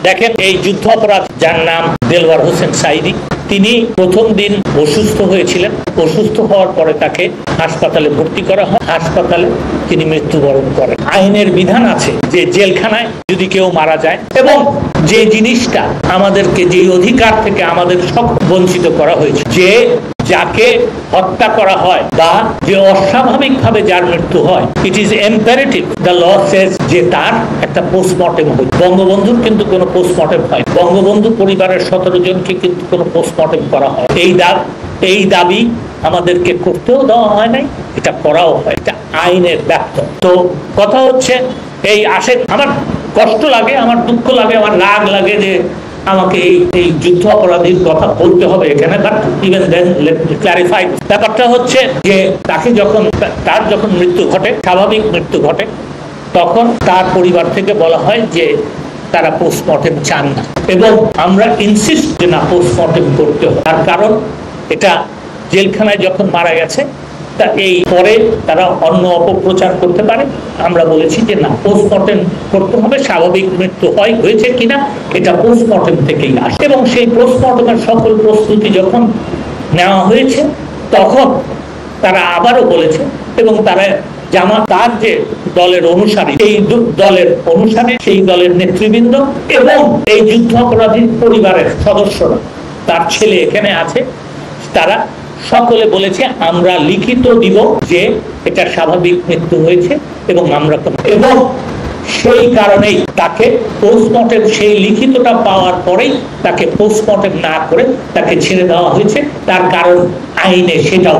দেখেন, এই যুদ্ধ অপরাধ যার নাম দেলওয়ার হোসেন সাঈদী, তিনি প্রথম দিন অসুস্থ হয়েছিলেন। অসুস্থ হওয়ার পরে তাকে হাসপাতালে ভর্তি করা হয়। হাসপাতালে তিনি মৃত্যুবরণ করেন। আইনের বিধান আছে যে জেলখানায় যদি কেউ মারা যায়, এবং যে জিনিসটা আমাদেরকে, যে অধিকার থেকে আমাদের সব বঞ্চিত করা হয়েছে, যে যাকে হত্যা করা হয় বা যে অস্বাভাবিকভাবে যার মৃত্যু হয়, it is imperative, the law says, যে তার একটা পোস্টমর্টেম হয়। বঙ্গবন্ধুর কিন্তু কোনো পোস্টমর্টেম হয়। বঙ্গবন্ধু পরিবারের 17 জনকে কিন্তু কোনো পোস্টমর্টেম করা হয়। এই দাবি আমাদেরকে করতেও দেওয়া হয় নাই, এটা করাও হয়। এটা আইনের ব্যর্থ। তো কথা হচ্ছে, এই আসেন, আমার কষ্ট লাগে, আমার দুঃখ লাগে, আমার রাগ লাগে যে আমাকে এই যুদ্ধ অপরাধীর কথা বলতে হবে এখানে। But even then let me clarify. ব্যাপারটা হচ্ছে যে তাকে তার যখন মৃত্যু ঘটে, স্বাভাবিক মৃত্যু ঘটে, তখন তার পরিবার থেকে বলা হয় যে তারা পোস্টমর্টেম চান না, এবং আমরা ইনসিস্ট যে না, পোস্টমর্টেম করতে হবে। তার কারণ এটা জেলখানায় যখন মারা গেছে, তা এই পরে তারা অন্য অপপ্রচার করতে পারে। আমরা বলেছি যে না, পোস্টমর্টেম করতে হবে। স্বাভাবিক মৃত্যু হয়েছে কিনা এটা পোস্টমর্টেম থেকেই আসে, এবং সেই পোস্টমর্টেমের সকল প্রস্তুতি যখন নেওয়া হয়েছে, তখন তারা আবারও বলেছে, এবং তারা তার যে দলের অনুসারী, এই দলের অনুসারী, সেই দলের নেতৃবৃন্দ এবং এই যুদ্ধ অপরাধীর পরিবারের সদস্যরা, তার ছেলে এখানে আছে, তারা সকলে বলেছে আমরা লিখিত দিব যে এটা স্বাভাবিক মৃত্যু হয়েছে, এবং আমরা, এবং সেই কারণেই তাকে পোস্টমর্টেম, সেই লিখিতটা পাওয়ার পরেই তাকে পোস্টমর্টেম না করে তাকে ছেড়ে দেওয়া হয়েছে। তার কারণ আইনে সেটাও